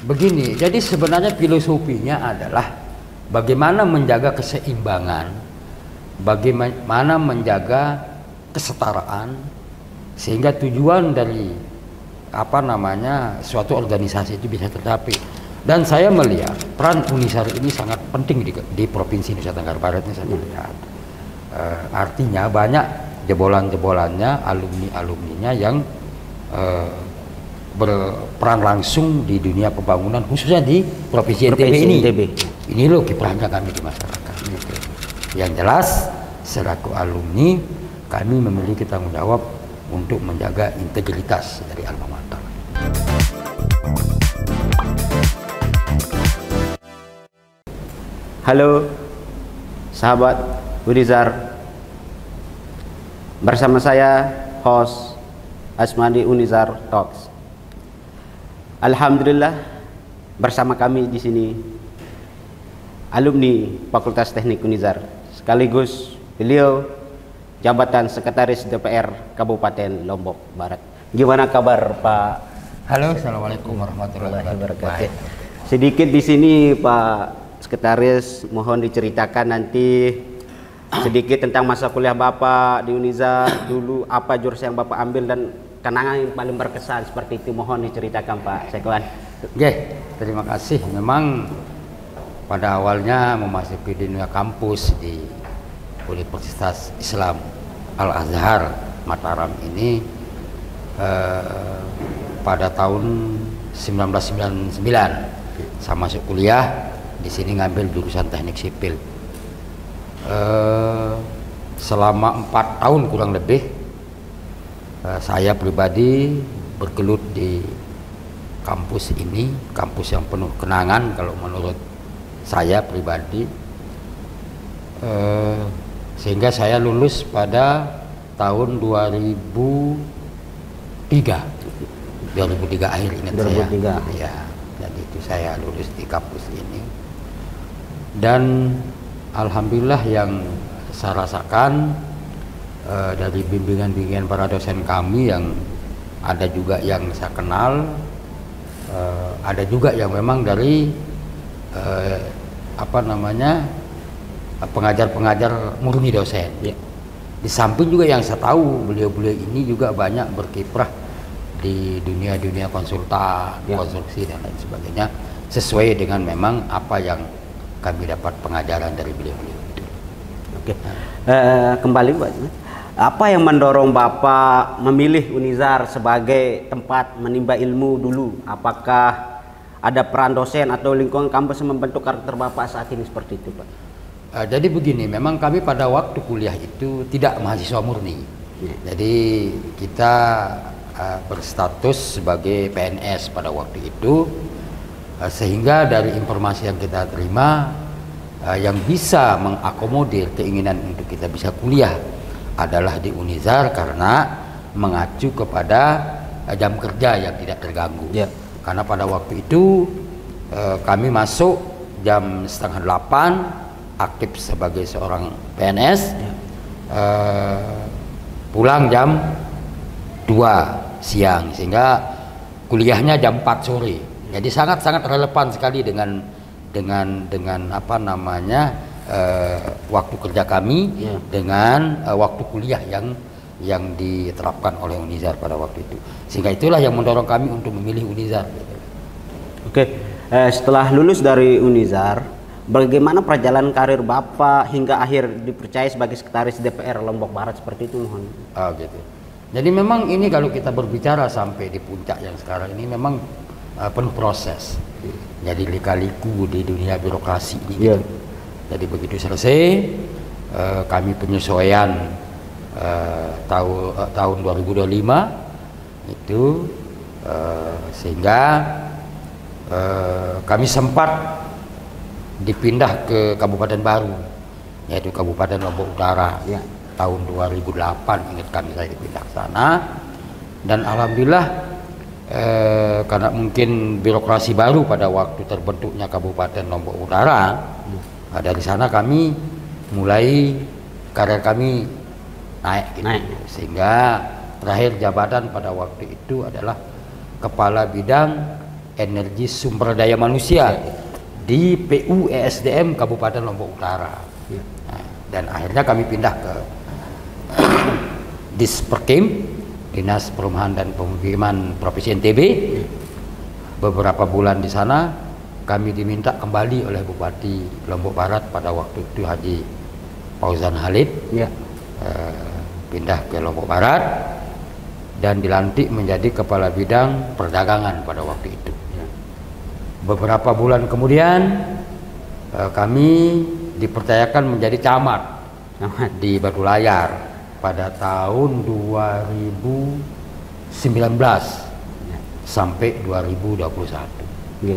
Begini, jadi sebenarnya filosofinya adalah bagaimana menjaga keseimbangan, bagaimana menjaga kesetaraan, sehingga tujuan dari suatu organisasi itu bisa tercapai. Dan saya melihat peran Unisar ini sangat penting di Provinsi Nusa Tenggara Barat ini, saya melihat. Artinya banyak jebolan-jebolannya, alumni-alumninya yang berperan langsung di dunia pembangunan, khususnya di Provinsi NTB ini. Ini loh kiprahnya kami di masyarakat. Yang jelas, selaku alumni, kami memiliki tanggung jawab untuk menjaga integritas dari alma mater. Halo, sahabat Unizar. Bersama saya, host Asmadi Unizar Talks. Alhamdulillah, bersama kami di sini alumni Fakultas Teknik Unizar, sekaligus beliau jabatan Sekretaris DPR Kabupaten Lombok Barat. Gimana kabar, Pak? Halo, assalamualaikum warahmatullahi wabarakatuh. Sedikit di sini, Pak Sekretaris, mohon diceritakan nanti sedikit tentang masa kuliah Bapak di Unizar dulu, apa jurusan yang Bapak ambil dan kenangan yang paling berkesan seperti itu, mohon diceritakan, Pak Sekwan. Oke, terima kasih. Memang pada awalnya memasuki dunia kampus di Universitas Islam Al-Azhar Mataram ini pada tahun 1999 saya masuk kuliah di sini, ngambil jurusan teknik sipil. Selama 4 tahun kurang lebih saya pribadi bergelut di kampus ini, kampus yang penuh kenangan kalau menurut saya pribadi, sehingga saya lulus pada tahun 2003 akhir, ingat 2003. Saya ya, jadi itu saya lulus di kampus ini. Dan alhamdulillah yang saya rasakan dari bimbingan-bimbingan para dosen kami, yang ada juga yang saya kenal, ada juga yang memang dari pengajar-pengajar murni dosen. Ya. Di samping juga yang saya tahu, beliau-beliau ini juga banyak berkiprah di dunia konsultan, ya, konstruksi dan lain sebagainya, sesuai dengan memang apa yang kami dapat pengajaran dari beliau-beliau itu. Oke. Kembali, Pak, apa yang mendorong Bapak memilih Unizar sebagai tempat menimba ilmu dulu? Apakah ada peran dosen atau lingkungan kampus yang membentuk karakter Bapak saat ini seperti itu, Pak? Jadi begini, memang kami pada waktu kuliah itu tidak mahasiswa murni. Jadi kita berstatus sebagai PNS pada waktu itu, sehingga dari informasi yang kita terima, yang bisa mengakomodir keinginan untuk kita bisa kuliah adalah di Unizar, karena mengacu kepada jam kerja yang tidak terganggu. Ya. Karena pada waktu itu kami masuk jam 7:30, aktif sebagai seorang PNS, ya. Pulang jam 2 siang, sehingga kuliahnya jam 4 sore. Jadi sangat-sangat relevan sekali dengan waktu kerja kami, ya, dengan waktu kuliah yang diterapkan oleh Unizar pada waktu itu. Sehingga itulah yang mendorong kami untuk memilih Unizar. Oke, setelah lulus dari Unizar, bagaimana perjalanan karir Bapak hingga akhir dipercaya sebagai sekretaris DPR Lombok Barat seperti itu, mohon? Oh gitu. Jadi memang ini kalau kita berbicara sampai di puncak yang sekarang ini memang penuh proses. Jadi lika-liku di dunia birokrasi ini. Yeah. Gitu. Jadi begitu selesai, kami penyesuaian tahun 2025 itu, sehingga kami sempat dipindah ke Kabupaten Baru, yaitu Kabupaten Lombok Utara. Ya. Tahun 2008 ingat kami, saya dipindah ke sana, dan alhamdulillah karena mungkin birokrasi baru pada waktu terbentuknya Kabupaten Lombok Utara, dari sana kami mulai karir kami naik, gitu. Sehingga terakhir jabatan pada waktu itu adalah Kepala Bidang energi sumber daya manusia di PU ESDM Kabupaten Lombok Utara. Nah, dan akhirnya kami pindah ke Disperkim, Dinas Perumahan dan Pemukiman Provinsi NTB. Beberapa bulan di sana kami diminta kembali oleh Bupati Lombok Barat pada waktu itu Haji Fauzan Halid, pindah ke Lombok Barat dan dilantik menjadi Kepala Bidang Perdagangan pada waktu itu. Beberapa bulan kemudian kami dipercayakan menjadi camat di Batu Layar pada tahun 2019 sampai 2021.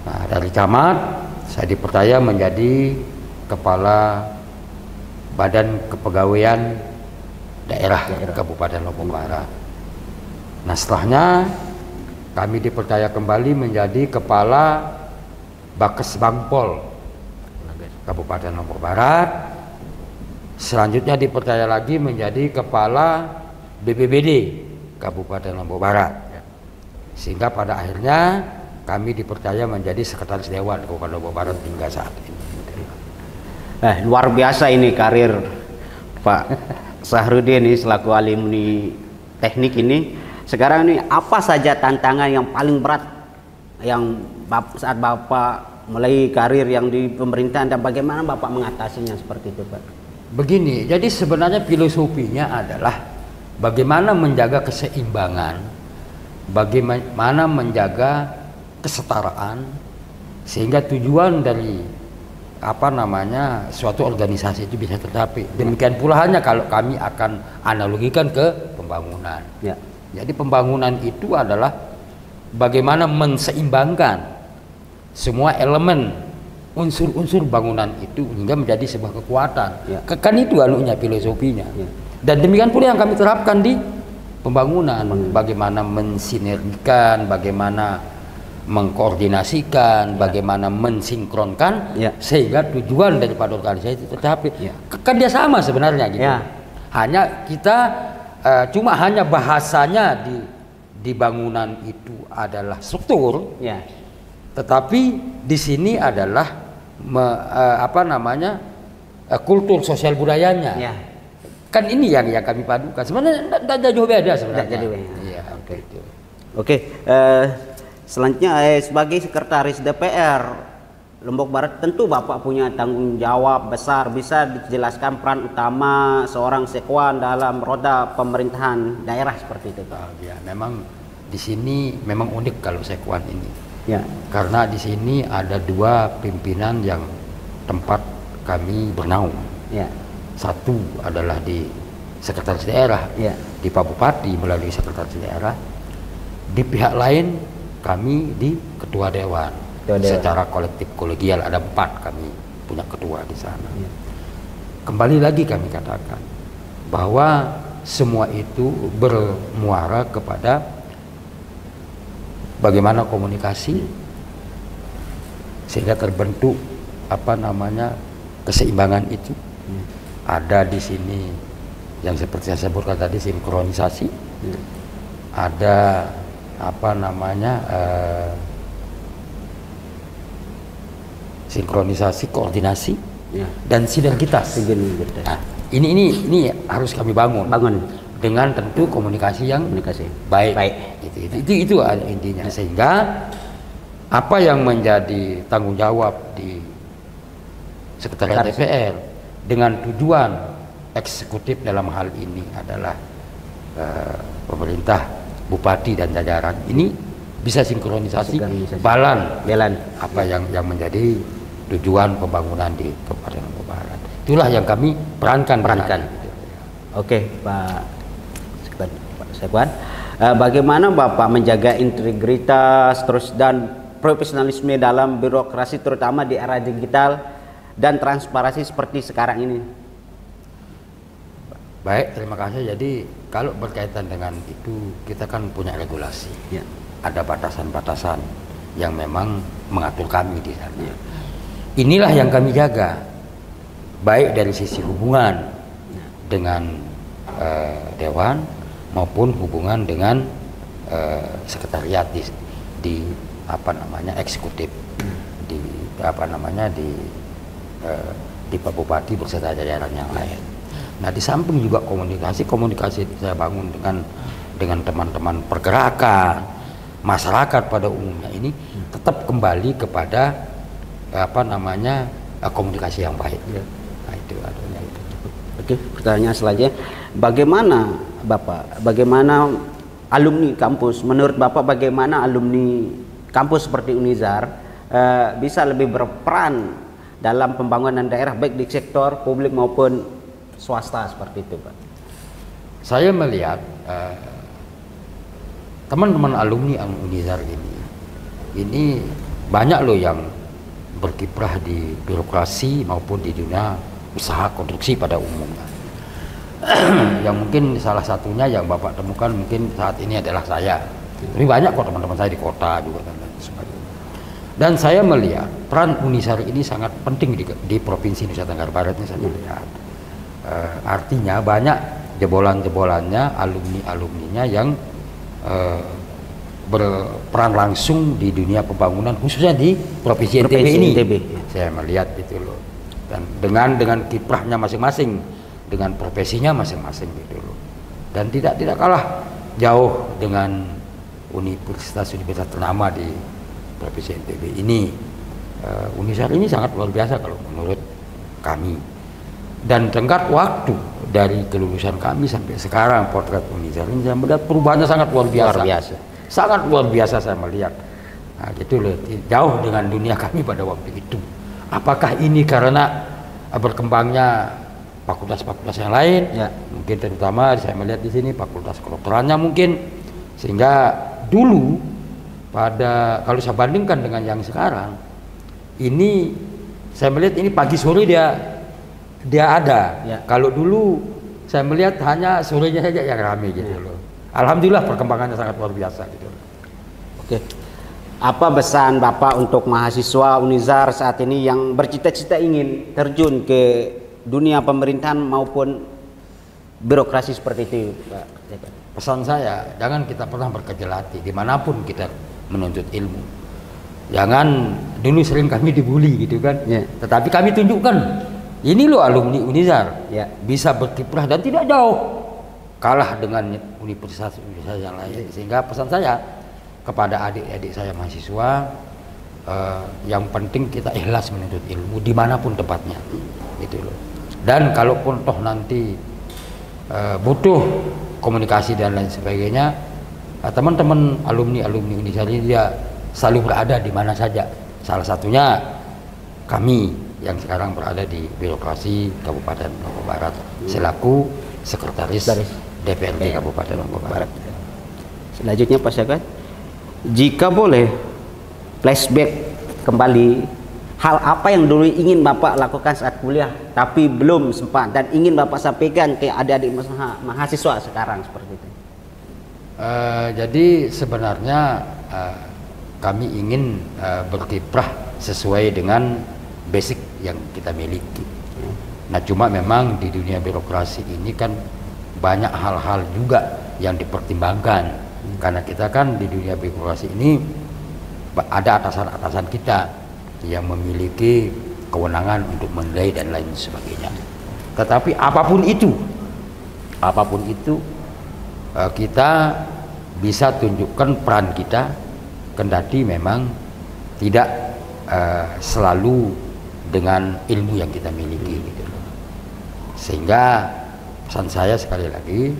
Nah, dari camat saya dipercaya menjadi Kepala Badan Kepegawaian Daerah Kabupaten Lombok Barat. Nah, setelahnya kami dipercaya kembali menjadi Kepala Bakes Bangpol Kabupaten Lombok Barat. Selanjutnya dipercaya lagi menjadi Kepala BPBD Kabupaten Lombok Barat. Sehingga pada akhirnya kami dipercaya menjadi Sekretaris Dewan Kabupaten Lombok Barat hingga saat ini. Luar biasa ini karir Pak Sahrudin ini selaku alumni teknik ini. Sekarang ini apa saja tantangan yang paling berat yang saat Bapak mulai karir yang di pemerintahan dan bagaimana Bapak mengatasinya seperti itu, Pak? Begini, jadi sebenarnya filosofinya adalah bagaimana menjaga keseimbangan, bagaimana menjaga kesetaraan sehingga tujuan dari suatu organisasi itu bisa tercapai. Demikian pula hanya kalau kami akan analogikan ke pembangunan. Ya. Jadi pembangunan itu adalah bagaimana menseimbangkan semua elemen unsur-unsur bangunan itu hingga menjadi sebuah kekuatan. Ya. Kan itu filosofinya. Ya. Dan demikian pula yang kami terapkan di pembangunan. Bagaimana mensinergikan, bagaimana mengkoordinasikan, bagaimana mensinkronkan sehingga tujuan daripada organisasi itu tercapai. Kan dia sama sebenarnya gitu. Hanya kita hanya bahasanya di bangunan itu adalah struktur, tetapi di sini adalah kultur sosial budayanya. Kan ini yang kami padukan. Sebenarnya tidak jauh beda sebenarnya. Oke. Selanjutnya sebagai Sekretaris DPR Lombok Barat tentu Bapak punya tanggung jawab besar. Bisa dijelaskan peran utama seorang sekwan dalam roda pemerintahan daerah seperti itu, Pak? Ya, memang di sini memang unik kalau sekwan ini. Ya. Karena di sini ada dua pimpinan yang tempat kami bernaung. Ya. Satu adalah di Sekretaris Daerah, di Pak Bupati melalui Sekretaris Daerah. Di pihak lain kami di Ketua Dewan. Secara kolektif kolegial ada 4 kami punya ketua di sana. Kembali lagi kami katakan bahwa semua itu bermuara kepada bagaimana komunikasi sehingga terbentuk keseimbangan itu. Ada di sini yang seperti saya sebutkan tadi sinkronisasi, ada sinkronisasi, koordinasi, dan sinergitas. Nah, ini harus kami bangun dengan tentu komunikasi yang baik. Itu intinya. Sehingga apa yang menjadi tanggung jawab di Sekretariat DPR dengan tujuan eksekutif dalam hal ini adalah pemerintah, bupati dan jajaran ini bisa sinkronisasi. Balan apa yang menjadi tujuan pembangunan di Kabupaten Lombok Barat. Itulah yang kami perankan. Oke, Pak Sekwan, bagaimana Bapak menjaga integritas dan profesionalisme dalam birokrasi terutama di era digital dan transparansi seperti sekarang ini? Baik, terima kasih. Jadi kalau berkaitan dengan itu kita kan punya regulasi. Ada batasan-batasan yang memang mengatur kami di sana. Inilah yang kami jaga, baik dari sisi hubungan dengan Dewan maupun hubungan dengan sekretariat di eksekutif, di di Pak Bupati beserta jajaran yang lain. Nah, di samping juga komunikasi saya bangun dengan teman-teman pergerakan masyarakat pada umumnya ini tetap kembali kepada komunikasi yang baik. Nah, itu adanya itu. Oke, pertanyaan selanjutnya, bagaimana alumni kampus, menurut Bapak bagaimana alumni kampus seperti Unizar bisa lebih berperan dalam pembangunan daerah baik di sektor publik maupun swasta seperti itu, Pak? Saya melihat teman-teman alumni Unizar ini banyak loh yang berkiprah di birokrasi maupun di dunia usaha konstruksi pada umumnya. Yang mungkin salah satunya yang Bapak temukan mungkin saat ini adalah saya. Tapi banyak kok teman-teman saya di kota juga dan lain sebagainya. Dan saya melihat peran Unizar ini sangat penting di Provinsi Nusa Tenggara Barat ini saya melihat. Artinya banyak jebolan-jebolannya, alumni-alumninya yang berperan langsung di dunia pembangunan khususnya di Provinsi NTB ini. Saya melihat itu loh. Dan dengan kiprahnya masing-masing, dengan profesinya masing-masing gitu loh. Dan tidak kalah jauh dengan universitas ternama di Provinsi NTB ini. Unizar ini sangat luar biasa kalau menurut kami. Dan tenggat waktu dari kelulusan kami sampai sekarang, potret Unizar ini saya melihat perubahannya sangat luar biasa. Sangat luar biasa saya melihat. Nah, gitu loh, jauh dengan dunia kami pada waktu itu. Apakah ini karena berkembangnya fakultas-fakultas yang lain? Ya. Mungkin terutama saya melihat di sini fakultas kedokterannya mungkin, sehingga dulu kalau saya bandingkan dengan yang sekarang, ini saya melihat ini pagi sore dia ada. Ya. Kalau dulu saya melihat hanya sorenya saja yang ramai gitu loh. Alhamdulillah perkembangannya sangat luar biasa gitu. Oke. Apa pesan Bapak untuk mahasiswa Unizar saat ini yang bercita-cita ingin terjun ke dunia pemerintahan maupun birokrasi seperti itu, Pak? Pesan saya, jangan kita pernah berkecil hati dimanapun kita menuntut ilmu. Jangan, dulu sering kami dibully gitu kan, tetapi kami tunjukkan ini loh alumni Unizar bisa berkiprah dan tidak jauh kalah dengan universitas yang lain. Sehingga pesan saya kepada adik-adik saya mahasiswa, yang penting kita ikhlas menuntut ilmu dimanapun tempatnya gitu loh. Dan kalaupun toh nanti butuh komunikasi dan lain sebagainya, teman-teman alumni Unizar ini dia selalu berada di mana saja. Salah satunya kami yang sekarang berada di birokrasi Kabupaten Lombok Barat selaku sekretaris DPRD Kabupaten Lombok Barat. Selanjutnya Pak Syakwan, jika boleh flashback kembali, hal apa yang dulu ingin Bapak lakukan saat kuliah tapi belum sempat dan ingin Bapak sampaikan ke adik-adik mahasiswa sekarang seperti itu? Jadi sebenarnya kami ingin berkiprah sesuai dengan basic yang kita miliki. Nah, cuma memang di dunia birokrasi ini kan banyak hal-hal juga yang dipertimbangkan, karena kita kan di dunia birokrasi ini ada atasan-atasan kita yang memiliki kewenangan untuk menilai dan lain sebagainya. Tetapi apapun itu kita bisa tunjukkan peran kita, kendati memang tidak selalu dengan ilmu yang kita miliki gitu. Sehingga pesan saya sekali lagi,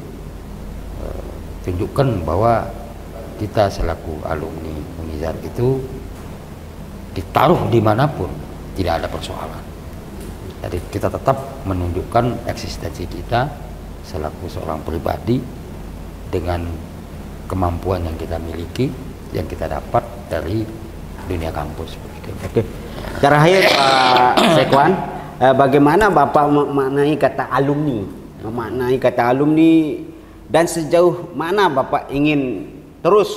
tunjukkan bahwa kita selaku alumni Unizar itu ditaruh dimanapun tidak ada persoalan. Jadi kita tetap menunjukkan eksistensi kita selaku seorang pribadi dengan kemampuan yang kita miliki, yang kita dapat dari dunia kampus. Oke. Terakhir Pak Syakwan, bagaimana Bapak memaknai kata alumni, dan sejauh mana Bapak ingin terus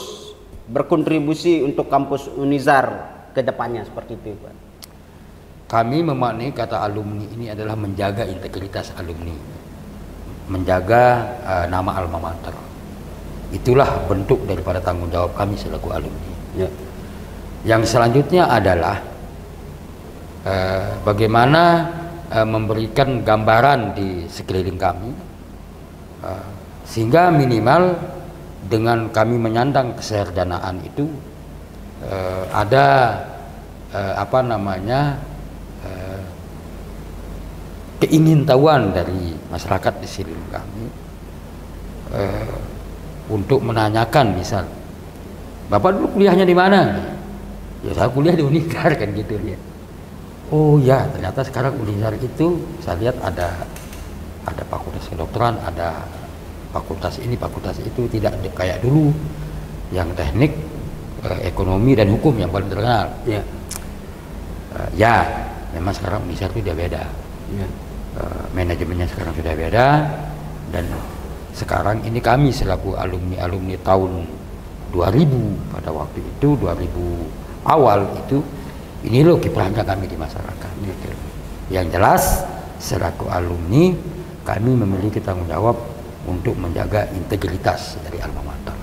berkontribusi untuk kampus Unizar ke depannya seperti itu, Pak? Kami memaknai kata alumni ini adalah menjaga integritas alumni, menjaga nama alma mater. Itulah bentuk daripada tanggung jawab kami selaku alumni. Ya. Yang selanjutnya adalah bagaimana memberikan gambaran di sekeliling kami, sehingga minimal dengan kami menyandang kesardanaan itu ada keingintahuan dari masyarakat di sekeliling kami untuk menanyakan, misal, Bapak dulu kuliahnya di mana? Ya saya kuliah di Unizar, kan gitu ya. Oh ya, ternyata sekarang Unizar itu saya lihat ada fakultas kedokteran, ada fakultas ini, fakultas itu, tidak kayak dulu yang teknik, ekonomi dan hukum yang paling terkenal. Ya. Ya, memang sekarang Unizar itu udah beda. Ya. Manajemennya sekarang sudah beda, dan sekarang ini kami selaku alumni tahun 2000 pada waktu itu, 2000 awal itu, ini loh kiprahnya kami di masyarakat gitu. Yang jelas selaku alumni kami memiliki tanggung jawab untuk menjaga integritas dari alma mater.